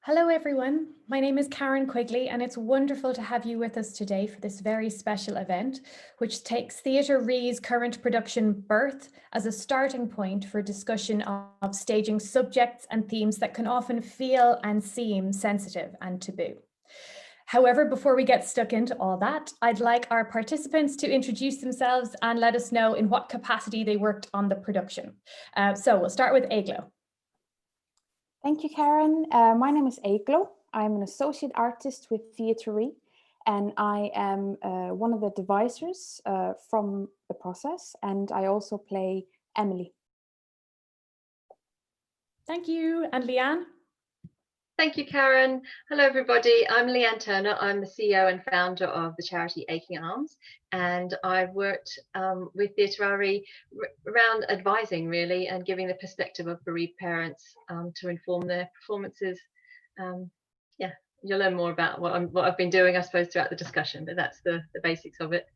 Hello everyone, my name is Karen Quigley and it's wonderful to have you with us today for this very special event, which takes Theatre Re's current production Birth as a starting point for discussion of staging subjects and themes that can often feel and seem sensitive and taboo. However, before we get stuck into all that, I'd like our participants to introduce themselves and let us know in what capacity they worked on the production. So we'll start with Eglo. Thank you, Karen. My name is Eglo. I'm an associate artist with Theatre Re, and I am one of the devisers from the process, and I also play Emily. Thank you. And Leanne? Thank you, Karen. Hello, everybody. I'm Leanne Turner. I'm the CEO and founder of the charity Aching Arms, and I've worked with Theatre Re around advising, really, and giving the perspective of bereaved parents to inform their performances. Yeah, you'll learn more about what I've been doing, I suppose, throughout the discussion, but that's the basics of it.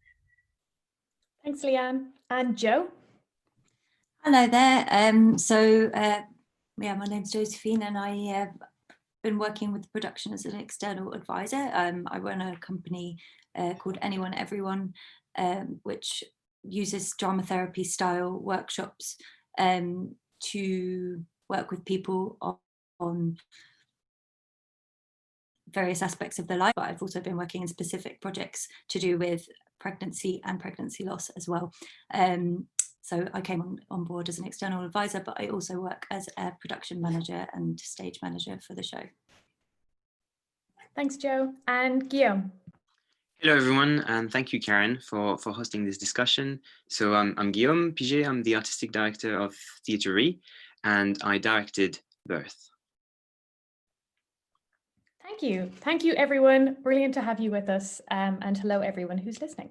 Thanks, Leanne. And Joe? Hello there. My name's Josephine, and I been working with the production as an external advisor. I run a company called Anyone Everyone, which uses drama therapy style workshops to work with people on various aspects of their life. But I've also been working in specific projects to do with pregnancy and pregnancy loss as well. So I came on board as an external advisor, but I also work as a production manager and stage manager for the show. Thanks, Joe. And Guillaume. Hello, everyone, and thank you, Karen, for hosting this discussion. So I'm Guillaume Piget. I'm the artistic director of Theatre Re, and I directed Birth. Thank you. Thank you, everyone. Brilliant to have you with us. And hello, everyone who's listening.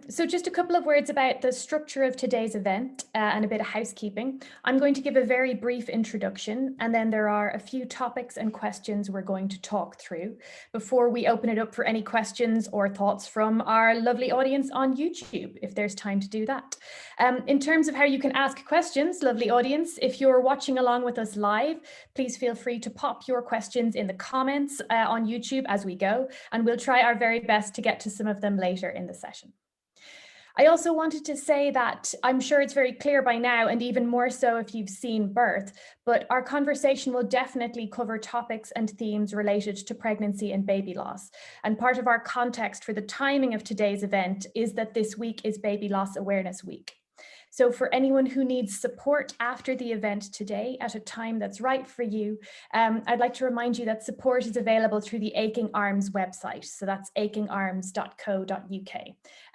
So just a couple of words about the structure of today's event and a bit of housekeeping. I'm going to give a very brief introduction, and then there are a few topics and questions we're going to talk through before we open it up for any questions or thoughts from our lovely audience on YouTube, if there's time to do that. In terms of how you can ask questions, lovely audience, if you're watching along with us live, please feel free to pop your questions in the comments on YouTube as we go, and we'll try our very best to get to some of them later in the session. I also wanted to say that I'm sure it's very clear by now, and even more so if you've seen Birth, but our conversation will definitely cover topics and themes related to pregnancy and baby loss. And part of our context for the timing of today's event is that this week is Baby Loss Awareness Week. So for anyone who needs support after the event today at a time that's right for you, I'd like to remind you that support is available through the Aching Arms website. So that's achingarms.co.uk.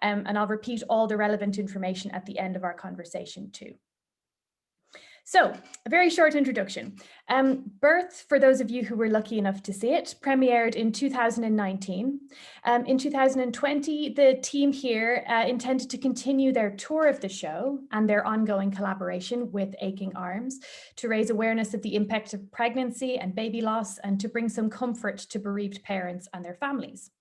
And I'll repeat all the relevant information at the end of our conversation too. So, a very short introduction. Birth, for those of you who were lucky enough to see it, premiered in 2019. In 2020, the team here intended to continue their tour of the show and their ongoing collaboration with Aching Arms to raise awareness of the impact of pregnancy and baby loss and to bring some comfort to bereaved parents and their families.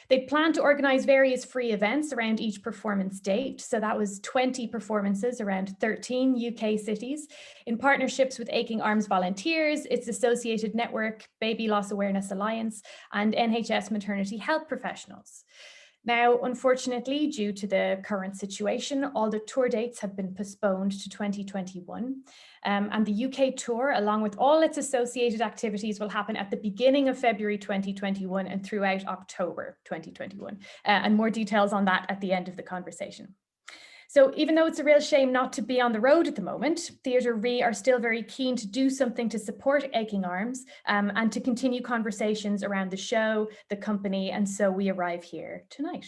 They plan to organise various free events around each performance date. So that was 20 performances around 13 UK cities in partnerships with Aching Arms volunteers, its associated network, Baby Loss Awareness Alliance, and NHS maternity health professionals. Now, unfortunately, due to the current situation, all the tour dates have been postponed to 2021. And the UK tour, along with all its associated activities, will happen at the beginning of February 2021 and throughout October 2021. And more details on that at the end of the conversation. So even though it's a real shame not to be on the road at the moment, Theatre Re are still very keen to do something to support Aching Arms and to continue conversations around the show, the company, and so we arrive here tonight.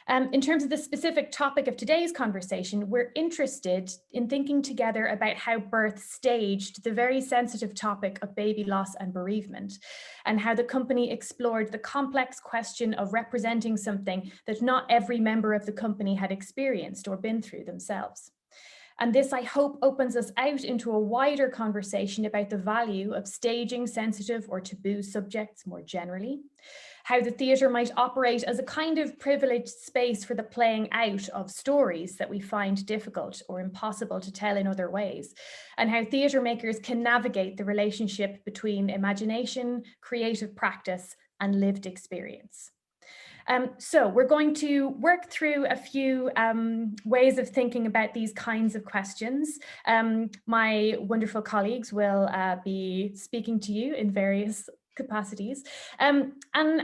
In terms of the specific topic of today's conversation, we're interested in thinking together about how Birth staged the very sensitive topic of baby loss and bereavement, and how the company explored the complex question of representing something that not every member of the company had experienced or been through themselves. And this, I hope, opens us out into a wider conversation about the value of staging sensitive or taboo subjects more generally, how the theatre might operate as a kind of privileged space for the playing out of stories that we find difficult or impossible to tell in other ways, and how theatre makers can navigate the relationship between imagination, creative practice, and lived experience. So we're going to work through a few ways of thinking about these kinds of questions. My wonderful colleagues will be speaking to you in various capacities. And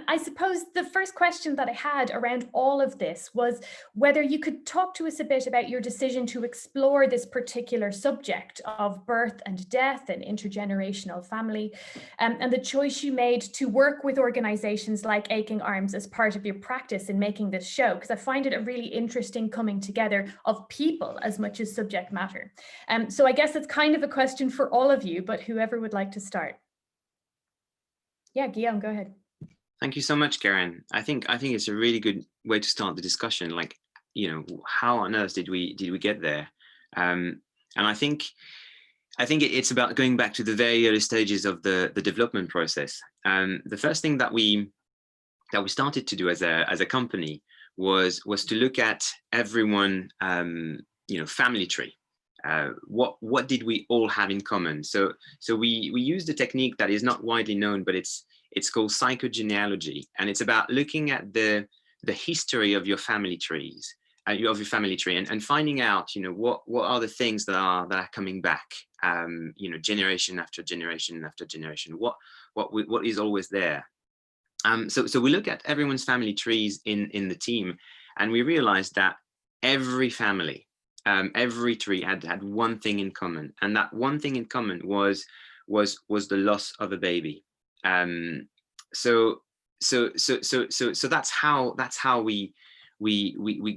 I suppose the first question that I had around all of this was whether you could talk to us a bit about your decision to explore this particular subject of birth and death and intergenerational family, and the choice you made to work with organizations like Aching Arms as part of your practice in making this show, because I find it a really interesting coming together of people as much as subject matter. So I guess it's kind of a question for all of you, but whoever would like to start. Yeah, Guillaume, go ahead. Thank you so much, Karen. I think it's a really good way to start the discussion. Like, you know, how on earth did we get there? And I think it's about going back to the very early stages of the development process. The first thing that we started to do as a company was to look at everyone, you know, family tree. What did we all have in common? So we used a technique that is not widely known, but it's called psychogenealogy, and it's about looking at the history of your family trees, of your family tree, and finding out, you know, what are the things that are coming back, you know, generation after generation after generation. What is always there. So we look at everyone's family trees in the team, and we realized that every family, every tree had one thing in common, and that one thing in common was the loss of a baby. So that's how we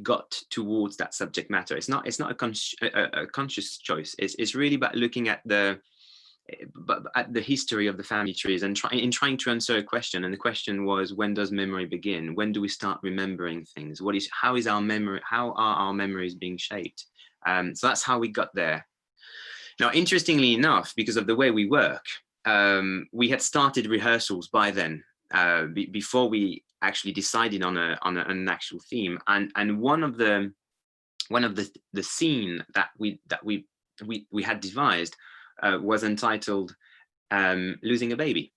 got towards that subject matter. It's not a conscious choice. It's really about looking at the history of the family trees and trying to answer a question. And the question was, when does memory begin? When do we start remembering things? How are our memories being shaped? So that's how we got there. Now, interestingly enough, because of the way we work, we had started rehearsals by then, before we actually decided on an actual theme. And one of the scene that we had devised was entitled "Losing a Baby."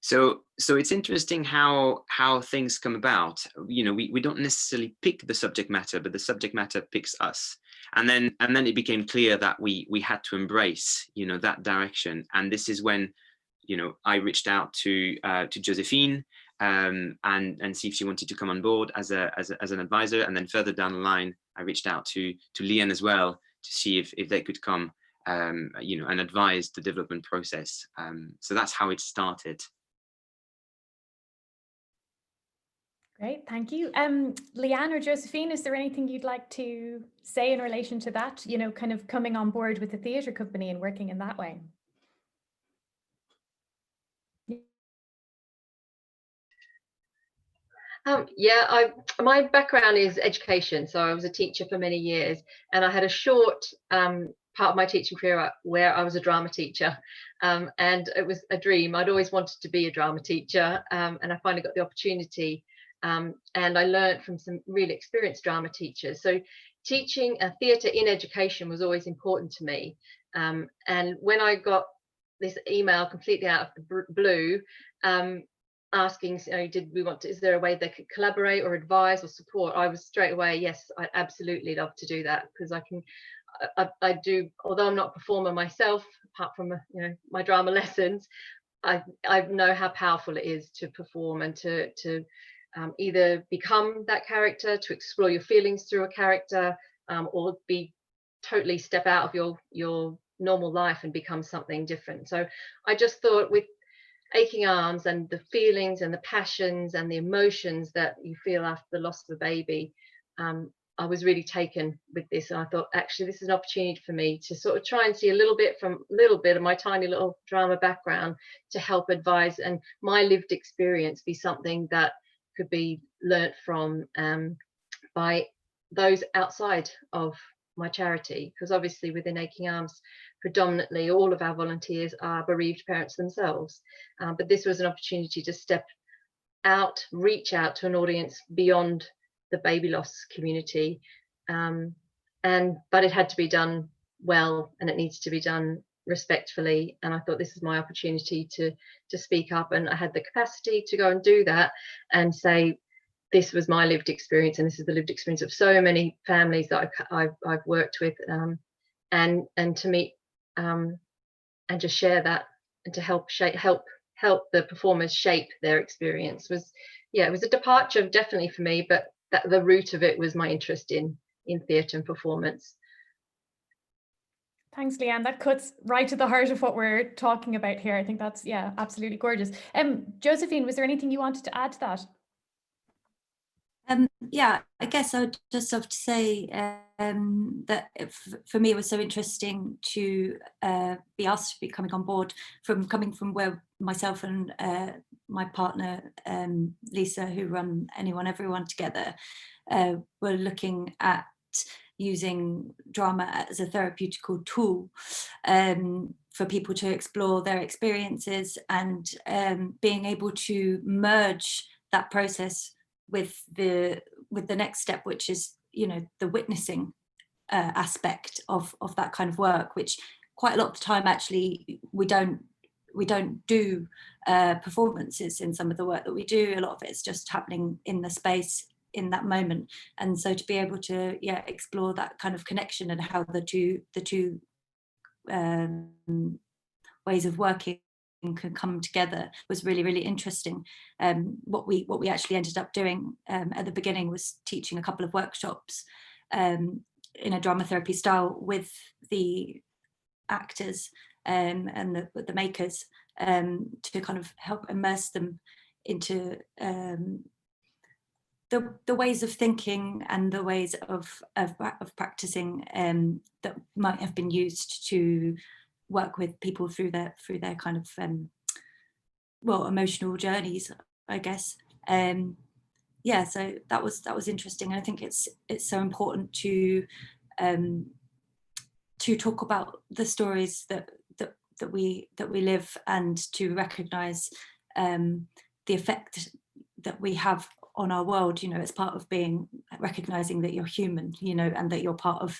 So it's interesting how things come about. You know, we don't necessarily pick the subject matter, but the subject matter picks us. And then it became clear that we had to embrace, you know, that direction. And this is when, you know, I reached out to Josephine and see if she wanted to come on board as an advisor. And then further down the line, I reached out to Leanne as well to see if they could come, you know, and advise the development process. So that's how it started. Great, thank you. Leanne or Josephine, is there anything you'd like to say in relation to that, you know, kind of coming on board with the theatre company and working in that way? Yeah, my background is education, so I was a teacher for many years, and I had a short part of my teaching career where I was a drama teacher, and it was a dream. I'd always wanted to be a drama teacher, and I finally got the opportunity. And I learned from some really experienced drama teachers. So teaching theatre in education was always important to me. And when I got this email completely out of the blue, asking, you know, is there a way they could collaborate or advise or support? I was straight away, yes, I'd absolutely love to do that, because I do, although I'm not a performer myself, apart from, you know, my drama lessons, I know how powerful it is to perform and to either become that character, to explore your feelings through a character, or be totally step out of your normal life and become something different. So I just thought, with Aching Arms and the feelings and the passions and the emotions that you feel after the loss of a baby, I was really taken with this, and I thought, actually, this is an opportunity for me to sort of try and see a little bit of my tiny little drama background to help advise, and my lived experience be something that could be learnt from by those outside of my charity, because obviously within Aching Arms, predominantly all of our volunteers are bereaved parents themselves. But this was an opportunity to step out, reach out to an audience beyond the baby loss community. But it had to be done well, and it needs to be done respectfully. And I thought this is my opportunity to speak up, and I had the capacity to go and do that and say, this was my lived experience, and this is the lived experience of so many families that I've worked with, and to meet and just share that, and to help the performers shape their experience. It was a departure definitely for me, but the root of it was my interest in theatre and performance. Thanks, Leanne. That cuts right to the heart of what we're talking about here. I think that's, yeah, absolutely gorgeous. Josephine, was there anything you wanted to add to that? Yeah, I guess I would just have to say that for me it was so interesting to be asked to be coming on board, coming from where myself and my partner Lisa, who run Anyone Everyone together, were looking at using drama as a therapeutical tool for people to explore their experiences, and being able to merge that process with the next step, which is, you know, the witnessing aspect of that kind of work, which quite a lot of the time actually we don't do performances in some of the work that we do. A lot of it's just happening in the space in that moment. And so to be able to explore that kind of connection and how the two ways of working can come together was really, really interesting. What we actually ended up doing at the beginning was teaching a couple of workshops in a drama therapy style with the actors and the makers, to kind of help immerse them into the ways of thinking and the ways of practicing that might have been used to work with people through their kind of emotional journeys, I guess. So that was interesting. And I think it's so important to talk about the stories that we live, and to recognize the effect that we have on our world, you know, as part of recognizing that you're human, you know, and that you're part of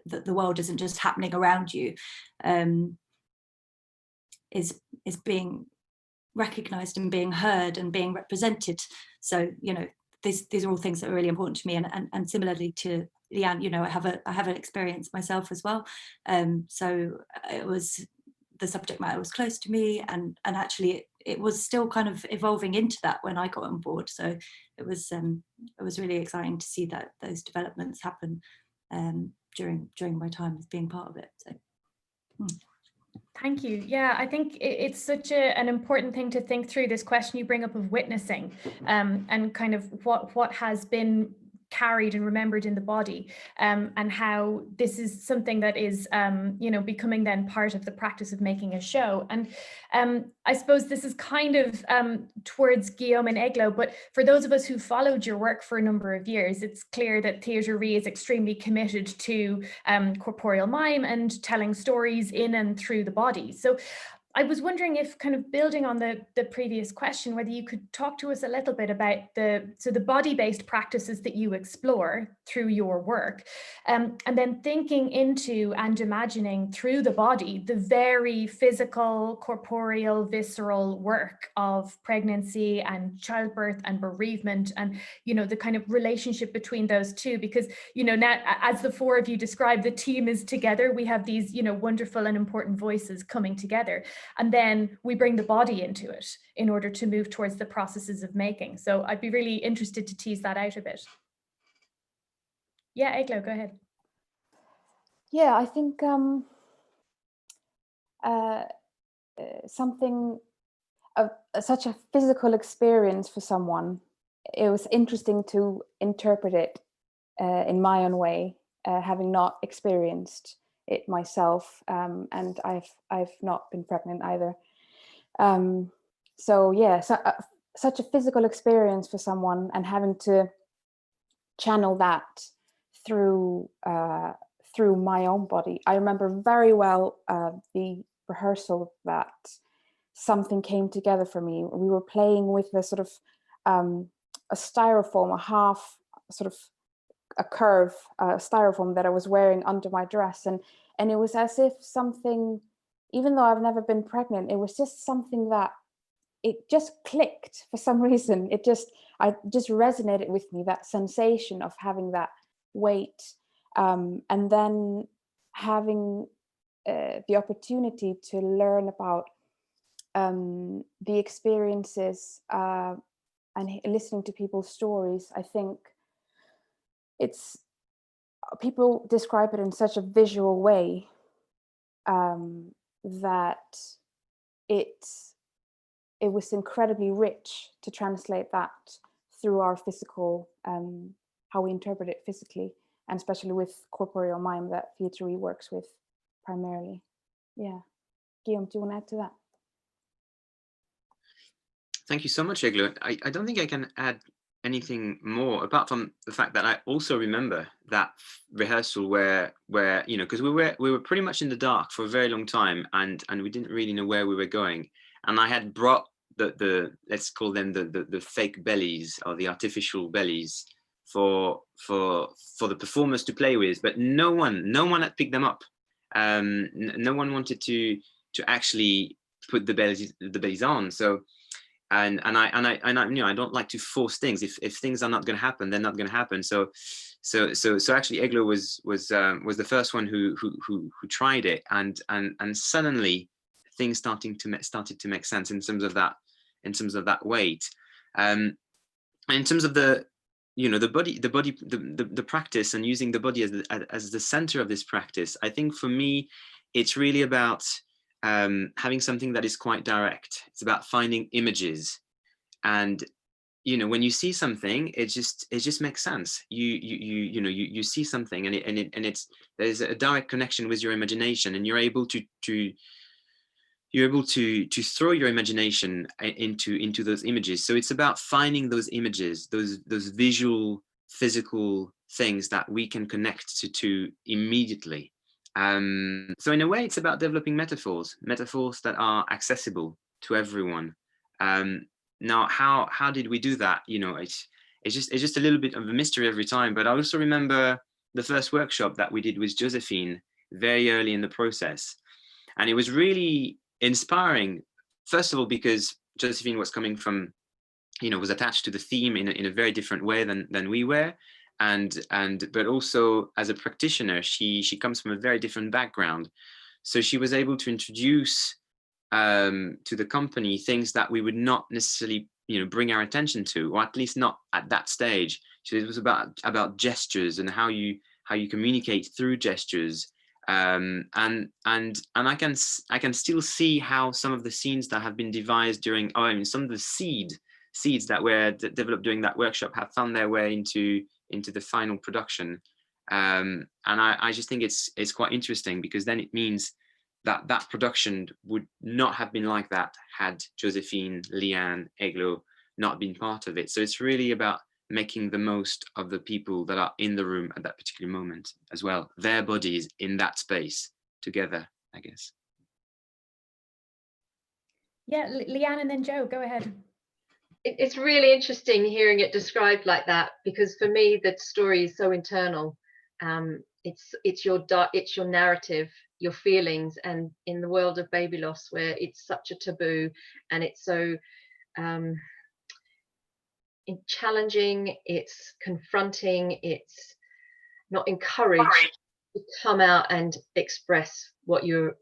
that the world isn't just happening around you, is being recognized and being heard and being represented. So, you know, these are all things that are really important to me, and similarly to Leanne, you know, I have an experience myself as well. So it was, the subject matter was close to me, and actually it was still kind of evolving into that when I got on board. So it was really exciting to see that those developments happen during my time as being part of it. So. Thank you. Yeah, I think it's such an important thing to think through, this question you bring up of witnessing, and kind of what has been carried and remembered in the body, and how this is something that is becoming then part of the practice of making a show. And I suppose this is kind of towards Guillaume and Eglo, but for those of us who followed your work for a number of years, it's clear that Theatre Re is extremely committed to corporeal mime and telling stories in and through the body. So I was wondering if, kind of building on the previous question, whether you could talk to us a little bit about the body-based practices that you explore through your work, and then thinking into and imagining through the body the very physical, corporeal, visceral work of pregnancy and childbirth and bereavement, and, you know, the kind of relationship between those two. Because, you know, now, as the four of you described, the team is together. We have these, you know, wonderful and important voices coming together. And then we bring the body into it in order to move towards the processes of making. So I'd be really interested to tease that out a bit. Yeah, Eglo, go ahead. Yeah, I think something of such a physical experience for someone, it was interesting to interpret it in my own way, having not experienced it myself, and I've not been pregnant either. So yeah, such a physical experience for someone, and having to channel that through through my own body. I remember very well the rehearsal that something came together for me. We were playing with a sort of a styrofoam, a half sort of a curve styrofoam that I was wearing under my dress, and it was as if something, even though I've never been pregnant, it was just something that it just clicked for some reason. It just resonated with me, that sensation of having that weight, and then having the opportunity to learn about the experiences and listening to people's stories. I think people describe it in such a visual way that it was incredibly rich to translate that through our physical, how we interpret it physically, and especially with corporeal mime that theatre works with primarily. Yeah. Guillaume, do you want to add to that? Thank you so much, Eglo. I don't think I can add anything more apart from the fact that I also remember that rehearsal where you know, because we were pretty much in the dark for a very long time, and we didn't really know where we were going, and I had brought the let's call them the fake bellies or the artificial bellies for the performers to play with, but no one had picked them up. No one wanted to actually put the bellies on. So and I you know, I don't like to force things. If things are not going to happen, they're not going to happen. So actually Eglo was the first one who tried it, and suddenly things started to make sense in terms of that weight, and in terms of the, you know, the practice and using the body as the center of this practice. I think for me it's really about having something that is quite direct. It's about finding images, and you know, when you see something, it just makes sense. You see something, and it's there's a direct connection with your imagination, and you're able to throw your imagination into those images. So it's about finding those images, those visual, physical things that we can connect to immediately. So in a way, it's about developing metaphors that are accessible to everyone. Now, how did we do that? You know, it's just a little bit of a mystery every time. But I also remember the first workshop that we did with Josephine very early in the process, and it was really inspiring. First of all, because Josephine was coming from, you know, was attached to the theme in a very different way than we were. But also as a practitioner, she comes from a very different background, so she was able to introduce to the company things that we would not necessarily, you know, bring our attention to, or at least not at that stage. So it was about gestures and how you communicate through gestures, and I can still see how some of the scenes that have been devised during, some of the seeds that were developed during that workshop have found their way into the final production, and I just think it's quite interesting, because then it means that production would not have been like that had Josephine, Leanne, Eglo not been part of it. So it's really about making the most of the people that are in the room at that particular moment as well, their bodies in that space together, I guess. Yeah, Leanne and then Joe, go ahead. It's really interesting hearing it described like that, because for me the story is so internal. It's your narrative, your feelings, and in the world of baby loss, where it's such a taboo and it's so challenging, it's confronting, it's not encouraged to come out and express what your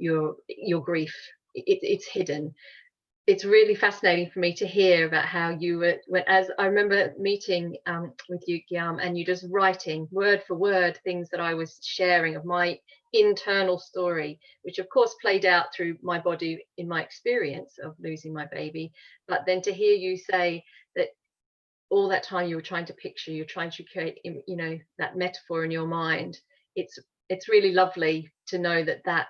grief. It's hidden. It's really fascinating for me to hear about how you were, as I remember meeting with you, Guillaume, and you just writing word for word things that I was sharing of my internal story, which of course played out through my body in my experience of losing my baby. But then to hear you say that all that time you were trying to picture, you're trying to create, you know, that metaphor in your mind. It's really lovely to know that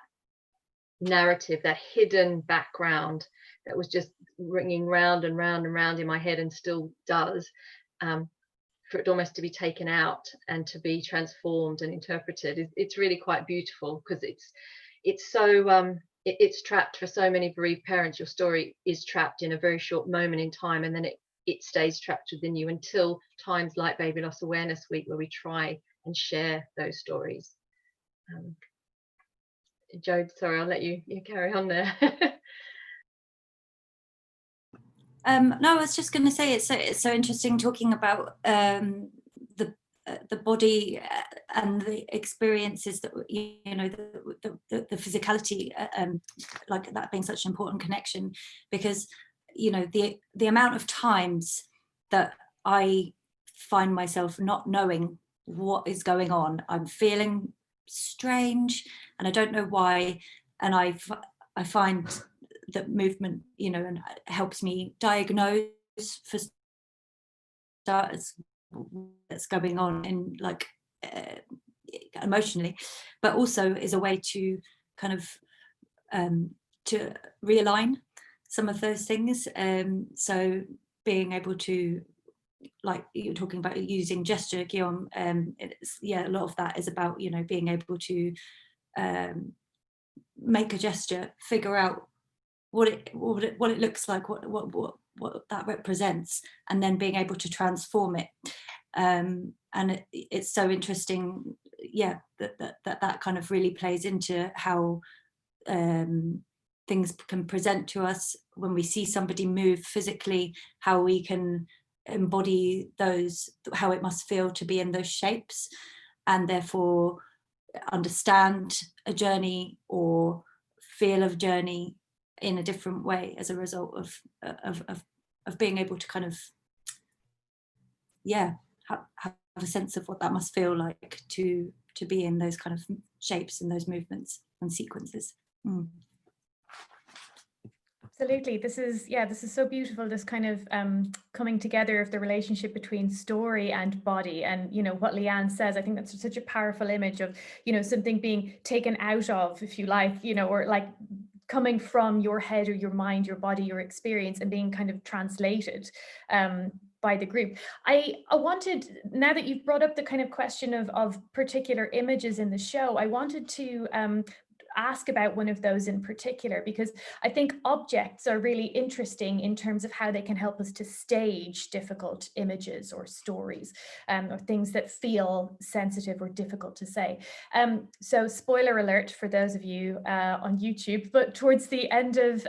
narrative, that hidden background that was just ringing round and round and round in my head and still does, for it almost to be taken out and to be transformed and interpreted. It's really quite beautiful, because it's so it's trapped for so many bereaved parents. Your story is trapped in a very short moment in time, and then it stays trapped within you until times like Baby Loss Awareness Week, where we try and share those stories. Joe, sorry, I'll let you carry on there. No, I was just going to say it's so interesting talking about the body and the experiences that, you know, the physicality, like that being such an important connection, because, you know, the amount of times that I find myself not knowing what is going on, I'm feeling strange and I don't know why, and I find that movement, you know, and helps me diagnose for starters what's going on in, like, emotionally, but also is a way to kind of to realign some of those things. So being able to, like you're talking about using gesture, Guillaume, yeah, a lot of that is about, you know, being able to make a gesture, figure out what it looks like, what that represents, and then being able to transform it. And it's so interesting, yeah, that kind of really plays into how things can present to us when we see somebody move physically, how we can embody those, how it must feel to be in those shapes, and therefore understand a journey or feel a journey in a different way as a result of being able to kind of, yeah, have a sense of what that must feel like to be in those kind of shapes and those movements and sequences. Absolutely. This is so beautiful, this kind of coming together of the relationship between story and body. And, you know, what Leanne says, I think that's such a powerful image of, you know, something being taken out of, if you like, you know, or like coming from your head or your mind, your body, your experience, and being kind of translated by the group. I wanted, now that you've brought up the kind of question of particular images in the show, I wanted to ask about one of those in particular, because I think objects are really interesting in terms of how they can help us to stage difficult images or stories, or things that feel sensitive or difficult to say. So spoiler alert for those of you on YouTube, but towards the end of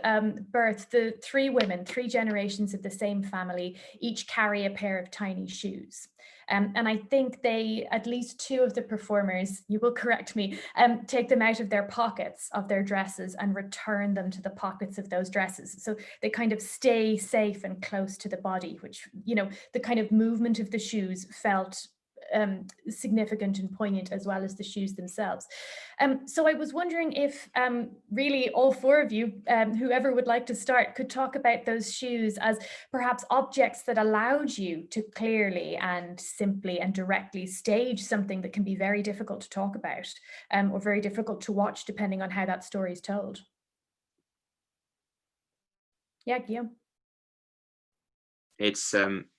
birth, the three women, three generations of the same family, each carry a pair of tiny shoes. And I think they, at least two of the performers, you will correct me, take them out of their pockets of their dresses and return them to the pockets of those dresses. So they kind of stay safe and close to the body, which, you know, the kind of movement of the shoes felt significant and poignant, as well as the shoes themselves. So I was wondering if really all four of you, whoever would like to start, could talk about those shoes as perhaps objects that allowed you to clearly and simply and directly stage something that can be very difficult to talk about, or very difficult to watch, depending on how that story is told. Yeah, Guillaume. It's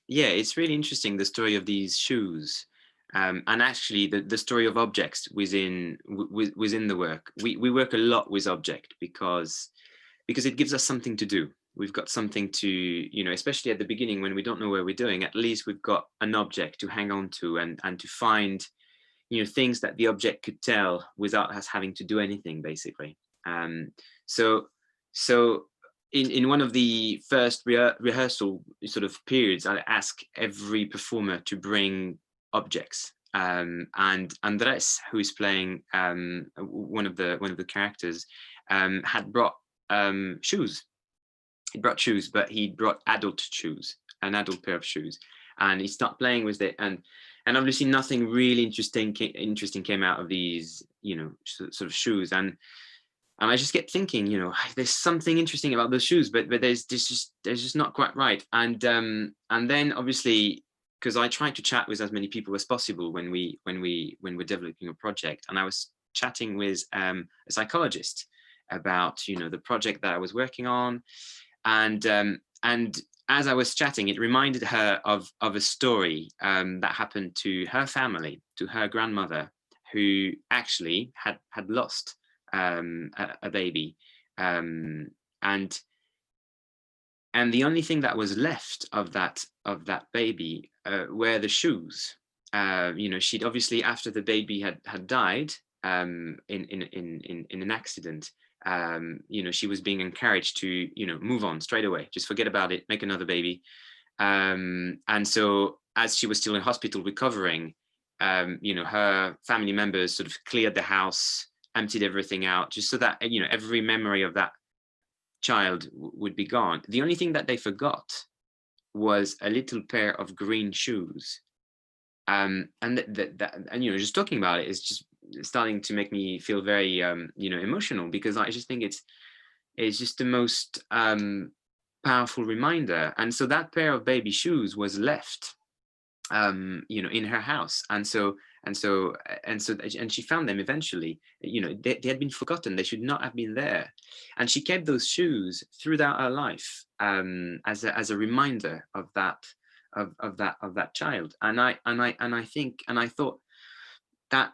yeah, it's really interesting, the story of these shoes. And actually the story of objects within the work. We work a lot with object because it gives us something to do. We've got something to, you know, especially at the beginning when we don't know where we're doing, at least we've got an object to hang on to and to find, you know, things that the object could tell without us having to do anything, basically. So in one of the first rehearsal sort of periods, I ask every performer to bring objects, and Andres, who is playing one of the characters, had brought shoes. He brought shoes, but he brought adult shoes, an adult pair of shoes, and he started playing with it, and obviously nothing really interesting came out of these, you know, sort of shoes, and I just kept thinking, you know, there's something interesting about those shoes, but there's just not quite right, and then obviously, because I tried to chat with as many people as possible when we're developing a project, and I was chatting with a psychologist about, you know, the project that I was working on, and as I was chatting, it reminded her of a story that happened to her family, to her grandmother, who actually had lost a baby, and the only thing that was left of that baby were the shoes. She'd obviously, after the baby had died in an accident, she was being encouraged to move on straight away, just forget about it, make another baby. And so as she was still in hospital recovering, her family members sort of cleared the house, emptied everything out, just so that every memory of that child would be gone. The only thing that they forgot was a little pair of green shoes. And just talking about it is just starting to make me feel very emotional, because I just think it's just the most powerful reminder. And so that pair of baby shoes was left in her house, and she found them eventually. They had been forgotten, they should not have been there, and she kept those shoes throughout her life as a reminder of that child. And I thought that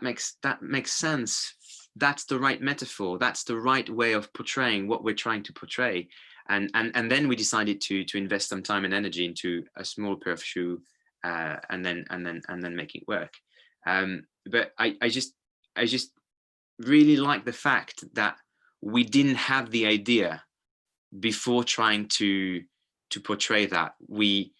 makes sense. That's the right metaphor, that's the right way of portraying what we're trying to portray. And then we decided to invest some time and energy into a small pair of shoe, and then make it work. But I just really like the fact that we didn't have the idea before trying to portray that. We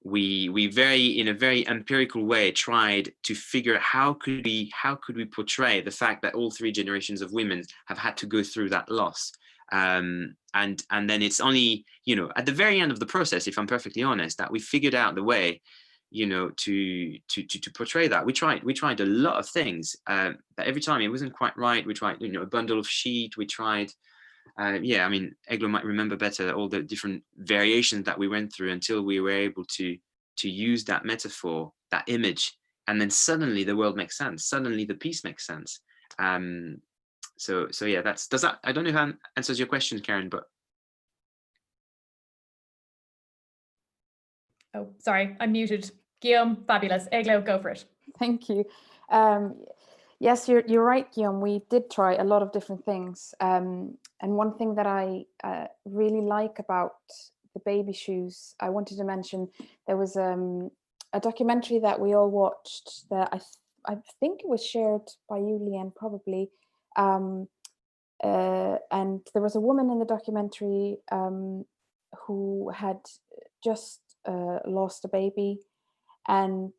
in a very empirical way tried to figure out how could we portray the fact that all 3 generations of women have had to go through that loss. And then it's only at the very end of the process, if I'm perfectly honest, that we figured out the way to portray that. We tried a lot of things, but every time it wasn't quite right. We tried a bundle of sheet, we tried Eglo might remember better all the different variations that we went through until we were able to use that metaphor, that image, and then suddenly the world makes sense, suddenly the piece makes sense. So yeah, does that, I don't know if that answers your question, Karen, but oh, sorry, I'm muted. Guillaume, fabulous. Eglo, go for it. Thank you. Yes, you're right, Guillaume. We did try a lot of different things. And one thing that I really like about the baby shoes, I wanted to mention, there was a documentary that we all watched that I think it was shared by you, Leanne, probably. And there was a woman in the documentary who had just lost a baby, and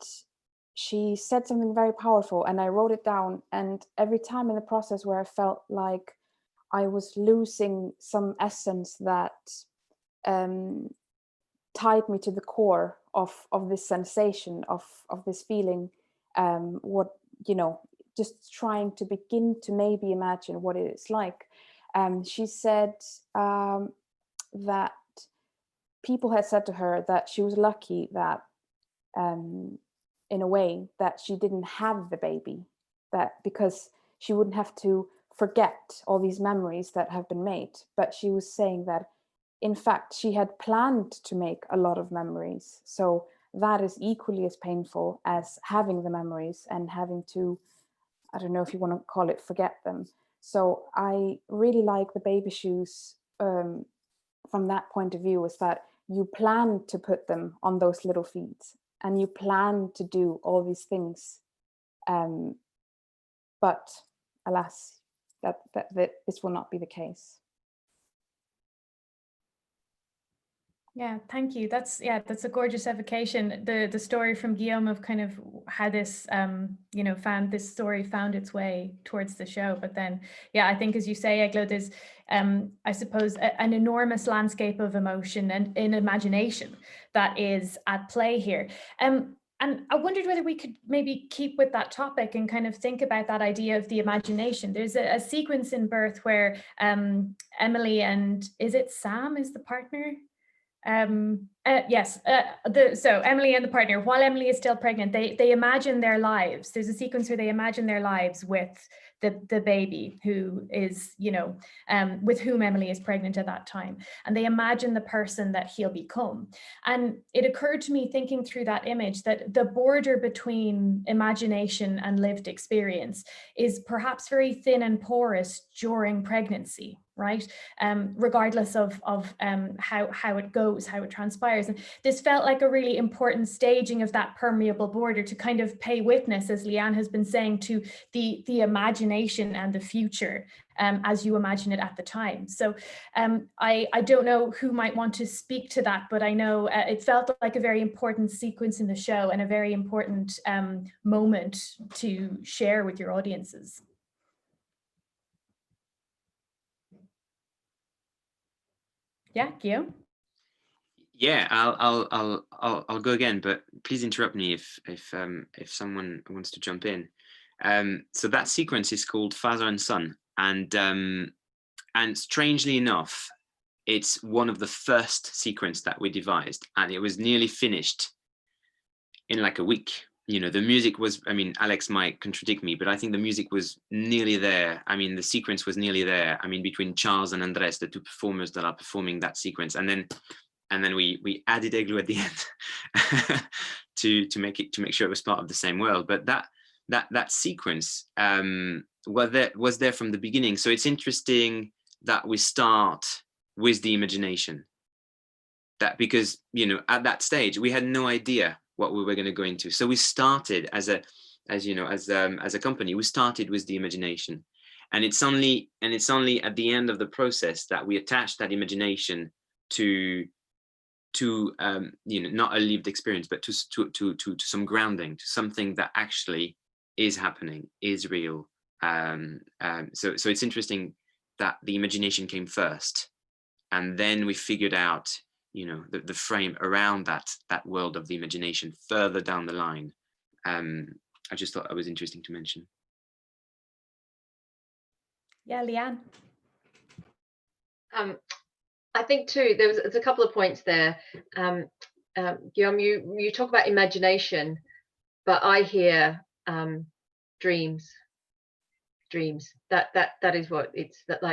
she said something very powerful, and I wrote it down. And every time in the process where I felt like I was losing some essence that tied me to the core of this sensation, of this feeling, just trying to begin to maybe imagine what it is like. She said that people had said to her that she was lucky that in a way that she didn't have the baby, that because she wouldn't have to forget all these memories that have been made. But she was saying that in fact she had planned to make a lot of memories, so that is equally as painful as having the memories and having to, I don't know if you want to call it, forget them. So I really like the baby shoes from that point of view, is that you plan to put them on those little feet and you plan to do all these things, but alas, that this will not be the case. Yeah, thank you. That's a gorgeous evocation. The story from Guillaume of kind of how this found its way towards the show. But then, yeah, I think as you say, Eglo, there's I suppose an enormous landscape of emotion and in imagination that is at play here. And I wondered whether we could maybe keep with that topic and kind of think about that idea of the imagination. There's a sequence in Birth where Emily and, is it Sam is the partner? Yes. So Emily and the partner, while Emily is still pregnant, they imagine their lives. There's a sequence where they imagine their lives with the baby who is, with whom Emily is pregnant at that time. And they imagine the person that he'll become. And it occurred to me thinking through that image that the border between imagination and lived experience is perhaps very thin and porous during pregnancy, right? Regardless of how it goes, how it transpires. And this felt like a really important staging of that permeable border to kind of pay witness, as Leanne has been saying, to the imagination and the future as you imagine it at the time. So I don't know who might want to speak to that, but I know it felt like a very important sequence in the show and a very important moment to share with your audiences. Yeah, Guillaume? Yeah, I'll go again, but please interrupt me if someone wants to jump in. So that sequence is called Father and Son, and strangely enough, it's one of the first sequence that we devised, and it was nearly finished in like a week. The music was, I mean, Alex might contradict me, but I think the music was nearly there. I mean, the sequence was nearly there. I mean, between Charles and Andres, the two performers that are performing that sequence, and then we added Eglu at the end to make sure it was part of the same world. But that sequence was there from the beginning. So it's interesting that we start with the imagination. That because at that stage we had no idea what we were going to go into. So we started as a company, we started with the imagination, and it's only at the end of the process that we attach that imagination to not a lived experience, but to some grounding, to something that actually is happening, is real. So it's interesting that the imagination came first, and then we figured out the frame around that world of the imagination further down the line. I just thought that was interesting to mention. Yeah, Leanne. I think too, there's a couple of points there. Guillaume, you talk about imagination, but I hear dreams. That is what it's that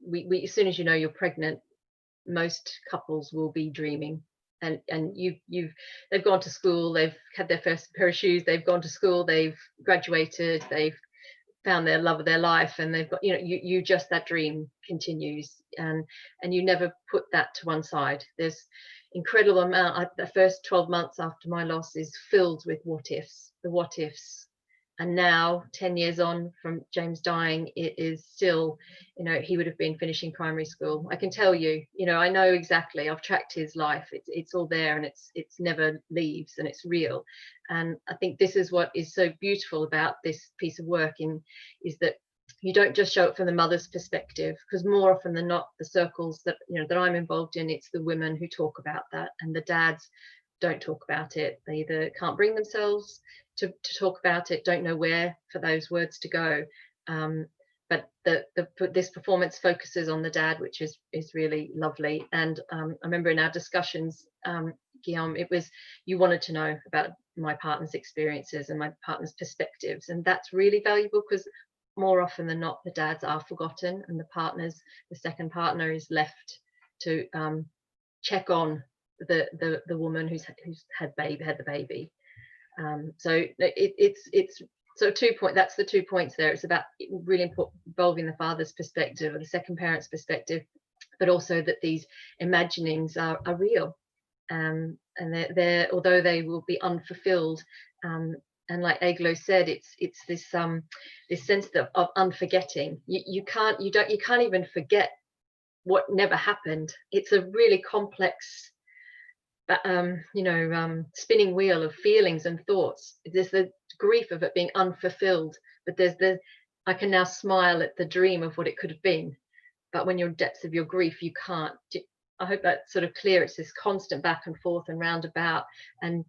we as soon as you're pregnant, most couples will be dreaming, and they've gone to school, they've had their first pair of shoes, they've gone to school, they've graduated, they've found their love of their life, and they've got you just, that dream continues, and you never put that to one side. There's incredible amount. The first 12 months after my loss is filled with what ifs. And now 10 years on from James dying, it is still, he would have been finishing primary school. I can tell you, I know exactly, I've tracked his life. It's all there, and it's never leaves, and it's real. And I think this is what is so beautiful about this piece of work is that you don't just show it from the mother's perspective, because more often than not, the circles that that I'm involved in, it's the women who talk about that, and the dads don't talk about it. They either can't bring themselves to talk about it, don't know where for those words to go. But this performance focuses on the dad, which is really lovely. And I remember in our discussions, Guillaume, it was, you wanted to know about my partner's experiences and my partner's perspectives, and that's really valuable, because more often than not, the dads are forgotten, and the second partner is left to check on the woman who's had the baby. So it's so 2 points. That's the 2 points there. It's about really important, involving the father's perspective or the second parent's perspective, but also that these imaginings are real, and they're although they will be unfulfilled. And like Eglo said, it's this sense of unforgetting. You can't even forget what never happened. It's a really complex spinning wheel of feelings and thoughts. There's the grief of it being unfulfilled, but there's I can now smile at the dream of what it could have been. But when you're in depths of your grief, you can't. I hope that's sort of clear. It's this constant back and forth and roundabout, and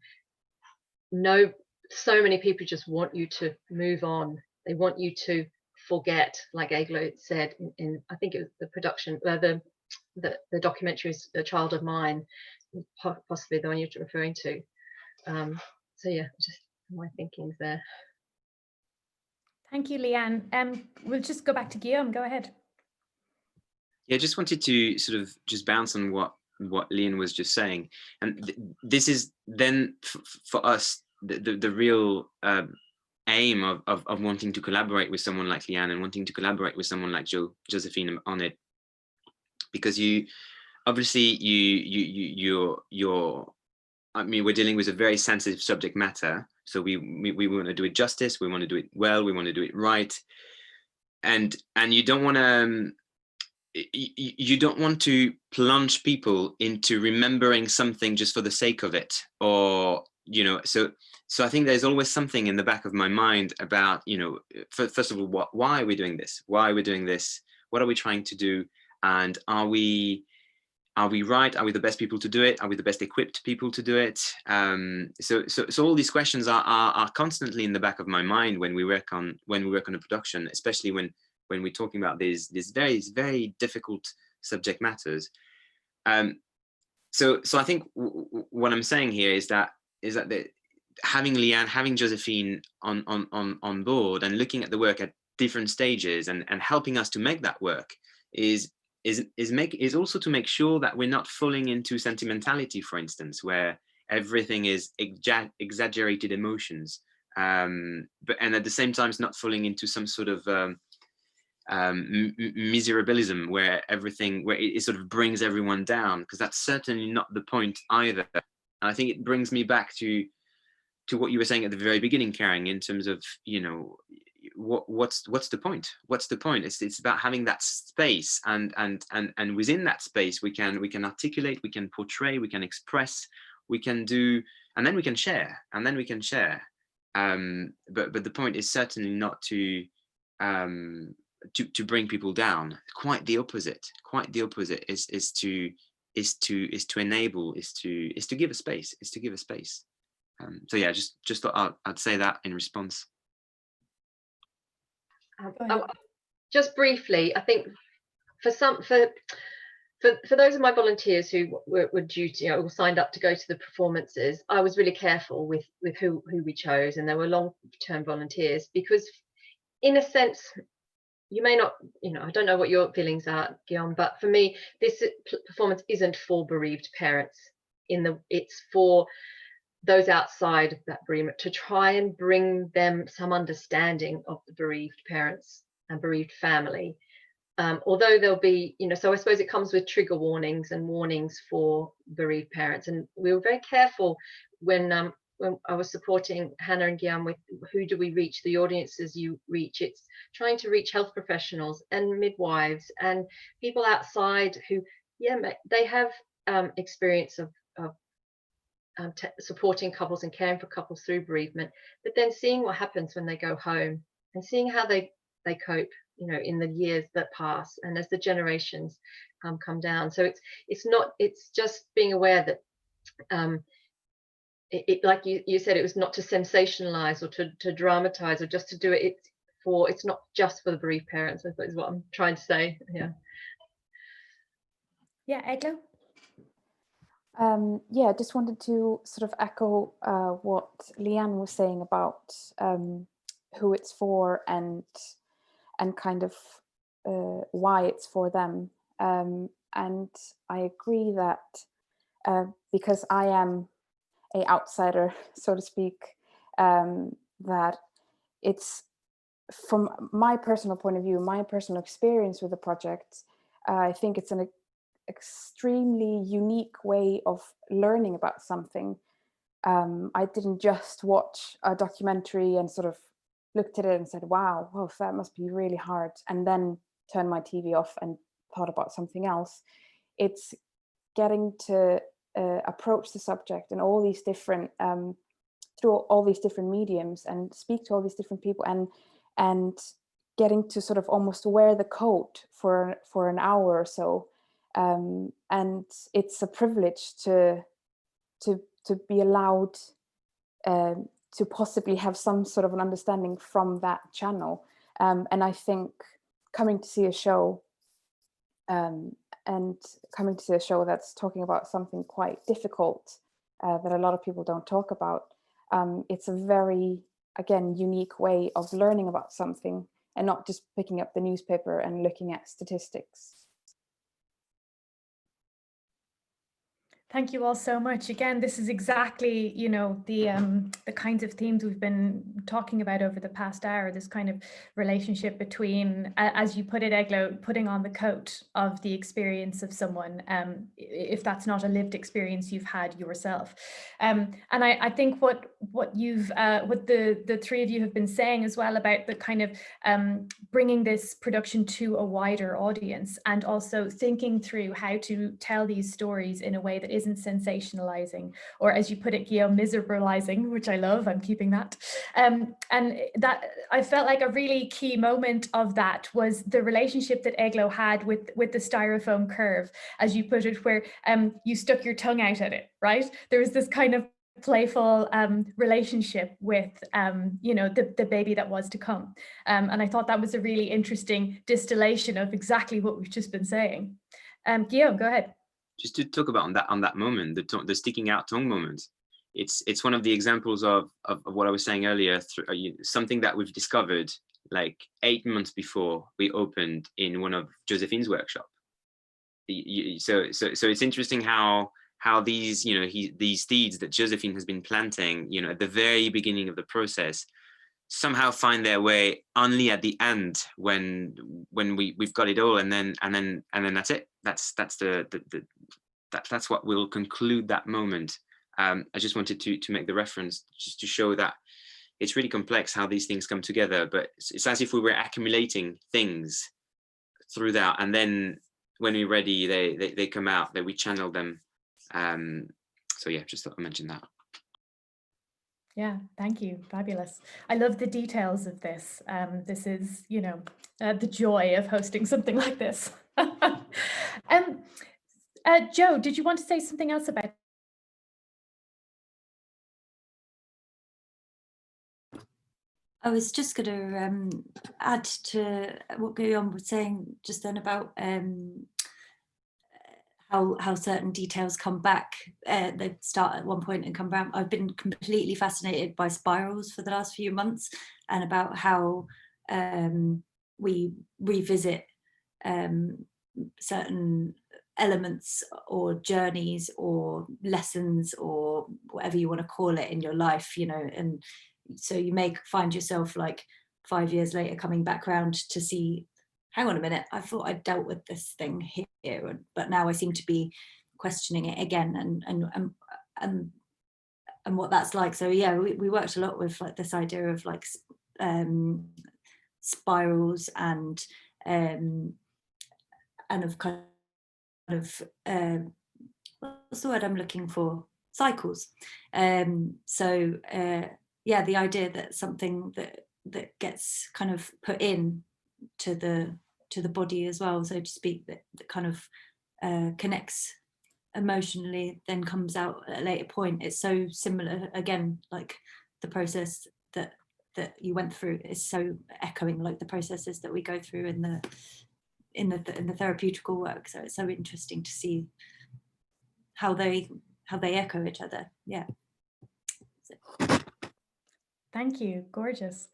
so many people just want you to move on. They want you to forget, like Eglo said in I think it was the production, the the documentary is A Child of Mine, possibly the one you're referring to. So yeah, just my thinkings there. Thank you, Leanne. We'll just go back to Guillaume. Go ahead. Yeah, just wanted to sort of just bounce on what Leanne was just saying, and this is then for us the real aim of wanting to collaborate with someone like Leanne and wanting to collaborate with someone like Josephine on it, because you obviously you're I mean, we're dealing with a very sensitive subject matter, so we want to do it justice, we want to do it well, we want to do it right, and you don't want to you don't want to plunge people into remembering something just for the sake of it, or so I think there's always something in the back of my mind about, first of all, why are we doing this, what are we trying to do, and are we right, are we the best people to do it, are we the best equipped people to do it? So all these questions are constantly in the back of my mind when we work on a production, especially when we're talking about these very, very difficult subject matters. So I think what I'm saying here is that having Leanne, having Josephine on board and looking at the work at different stages and helping us to make that work is also to make sure that we're not falling into sentimentality, for instance, where everything is exaggerated emotions, but at the same time it's not falling into some sort of miserabilism where it sort of brings everyone down, because that's certainly not the point either. And I think it brings me back to what you were saying at the very beginning, Karen, in terms of what's the point? It's about having that space, and within that space we can articulate, we can portray, we can express, we can do, and then we can share. But the point is certainly not to bring people down. Quite the opposite is to enable, is to give a space, so yeah, just thought I'd say that in response. Just briefly, I think for those of my volunteers who were due to, who signed up to go to the performances, I was really careful with who we chose, and there were long-term volunteers, because in a sense, you may not, I don't know what your feelings are, Guillaume, but for me, this performance isn't for bereaved parents. It's for those outside of that bereavement, to try and bring them some understanding of the bereaved parents and bereaved family. Although there'll be, so I suppose it comes with trigger warnings and warnings for bereaved parents. And we were very careful when I was supporting Hannah and Guillaume with who do we reach, the audiences you reach. It's trying to reach health professionals and midwives and people outside who, they have experience of supporting couples and caring for couples through bereavement, but then seeing what happens when they go home and seeing how they cope, in the years that pass and as the generations come down. So it's just being aware that like you said, it was not to sensationalize or to dramatize or just to do it. It's not just for the bereaved parents, I suppose is what I'm trying to say. Yeah, Eglo? Yeah, I just wanted to sort of echo what Leanne was saying about who it's for and kind of why it's for them. And I agree that because I am an outsider, so to speak, that it's, from my personal point of view, my personal experience with the project, I think it's an extremely unique way of learning about something. I didn't just watch a documentary and sort of looked at it and said, wow, that must be really hard, and then turned my TV off and thought about something else. It's getting to approach the subject in all these different through all these different mediums and speak to all these different people, and getting to sort of almost wear the coat for an hour or so. And it's a privilege to be allowed to possibly have some sort of an understanding from that channel. And I think coming to see a show and coming to a show that's talking about something quite difficult that a lot of people don't talk about. It's a very, again, unique way of learning about something and not just picking up the newspaper and looking at statistics. Thank you all so much. Again, this is exactly, you know, the kinds of themes we've been talking about over the past hour, this kind of relationship between, as you put it, Eglo, putting on the coat of the experience of someone, if that's not a lived experience you've had yourself. And I think what the three of you have been saying as well about the kind of bringing this production to a wider audience, and also thinking through how to tell these stories in a way that isn't sensationalizing, or as you put it, Guillaume, miserabilizing, which I love, I'm keeping that. And that, I felt like a really key moment of that was the relationship that Eglo had with the styrofoam curve, as you put it, where you stuck your tongue out at it, right? There was this kind of playful relationship with you know, the baby that was to come, and I thought that was a really interesting distillation of exactly what we've just been saying. Guillaume, go ahead. Just to talk about on that moment, the sticking out tongue moment. It's one of the examples of what I was saying earlier, something that we've discovered like 8 months before we opened in one of Josephine's workshop. So it's interesting how these, you know, these seeds that Josephine has been planting, you know, at the very beginning of the process, somehow find their way only at the end when we've got it all, and then that's it. That's what will conclude that moment. I just wanted to make the reference just to show that it's really complex how these things come together, but it's as if we were accumulating things through that, and then when we're ready, they come out, that we channel them. So yeah, just thought I'd mention that. Yeah, thank you. Fabulous. I love the details of this. This is, you know, the joy of hosting something like this. Joe, did you want to say something else about? I was just going to add to what Guillaume was saying just then about how certain details come back. They start at one point and come back. I've been completely fascinated by spirals for the last few months, and about how we revisit certain elements or journeys or lessons or whatever you want to call it in your life, you know, and so you may find yourself like 5 years later coming back around to see, hang on a minute, I thought I dealt with this thing here, but now I seem to be questioning it again, and what that's like. So yeah, we worked a lot with like this idea of like spirals and of kind of what's the word I'm looking for? Cycles. Yeah, the idea that something that gets kind of put in to the body as well, so to speak, that kind of connects emotionally, then comes out at a later point. It's so similar, again, like the process that you went through is so echoing like the processes that we go through in the therapeutical work. So it's so interesting to see how they echo each other. Yeah. Thank you. Gorgeous.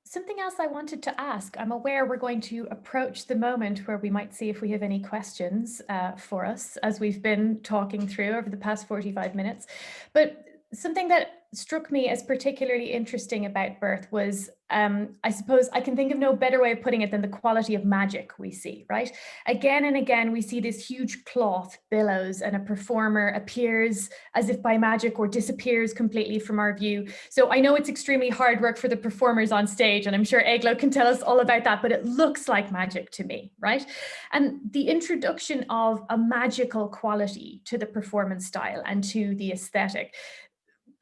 Something else I wanted to ask. I'm aware we're going to approach the moment where we might see if we have any questions for us, as we've been talking through over the past 45 minutes. But something that struck me as particularly interesting about birth was, I suppose I can think of no better way of putting it than the quality of magic we see, right? Again and again, we see this huge cloth billows and a performer appears as if by magic or disappears completely from our view. So I know it's extremely hard work for the performers on stage, and I'm sure Eglo can tell us all about that, but it looks like magic to me, right? And the introduction of a magical quality to the performance style and to the aesthetic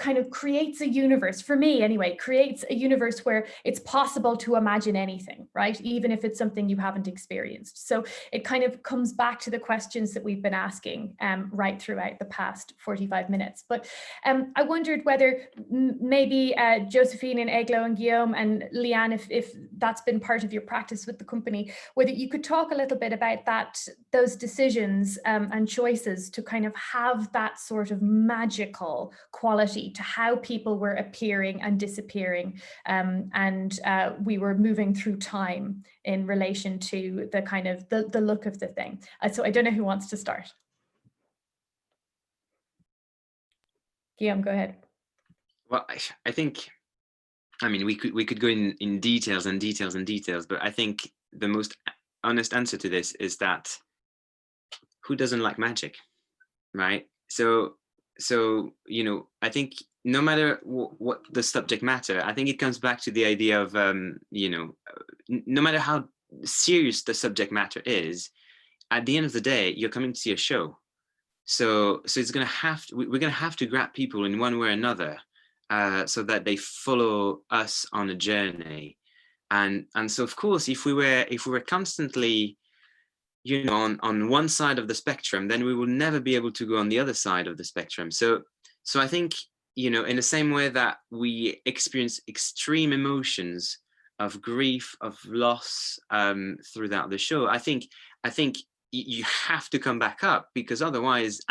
kind of creates a universe, for me anyway, creates a universe where it's possible to imagine anything, right? Even if it's something you haven't experienced. So it kind of comes back to the questions that we've been asking right throughout the past 45 minutes. But I wondered whether maybe Josephine and Eglo and Guillaume and Leanne, if that's been part of your practice with the company, whether you could talk a little bit about those decisions and choices to kind of have that sort of magical quality to how people were appearing and disappearing, and we were moving through time in relation to the kind of the look of the thing. So I don't know who wants to start. Guillaume, go ahead. Well, I think, I mean, we could go in details and details and details, but I think the most honest answer to this is that who doesn't like magic, right? So you know, I think no matter what the subject matter, I think it comes back to the idea of you know, no matter how serious the subject matter is, at the end of the day, you're coming to see a show. So it's gonna have to, we're gonna have to grab people in one way or another, so that they follow us on a journey. And so of course, if we were constantly, you know, on one side of the spectrum, then we will never be able to go on the other side of the spectrum. So I think, you know, in the same way that we experience extreme emotions of grief, of loss, throughout the show, I think you have to come back up, because otherwise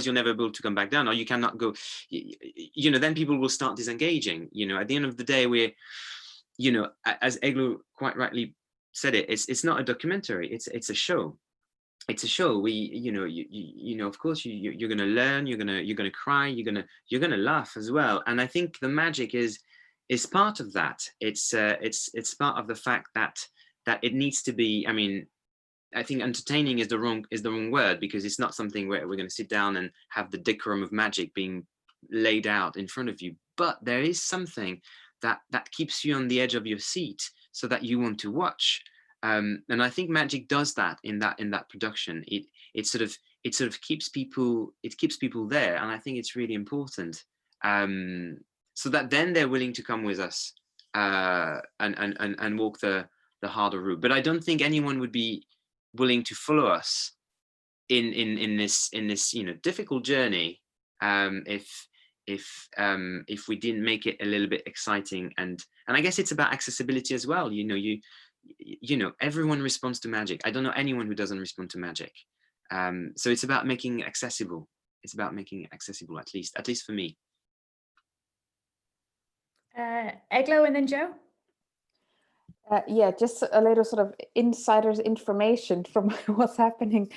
you'll never be able to come back down, or you cannot go, you know, then people will start disengaging. You know, at the end of the day, we're, you know, as Eglo quite rightly said it, it's not a documentary, it's a show. It's a show. We, you know, of course you're gonna learn, you're gonna cry, you're gonna laugh as well. And I think the magic is part of that. It's part of the fact that it needs to be, I mean, I think entertaining is the wrong word, because it's not something where we're going to sit down and have the decorum of magic being laid out in front of you. But there is something that keeps you on the edge of your seat, so that you want to watch. And I think magic does that in that production. It sort of keeps people there, and I think it's really important. So that then they're willing to come with us and walk the harder route. But I don't think anyone would be willing to follow us in this, you know, difficult journey, if we didn't make it a little bit exciting. And I guess it's about accessibility as well. You know, you know, everyone responds to magic. I don't know anyone who doesn't respond to magic. So it's about making it accessible. It's about making it accessible, at least for me. Eglo and then Joe. Yeah, just a little sort of insider's information from what's happening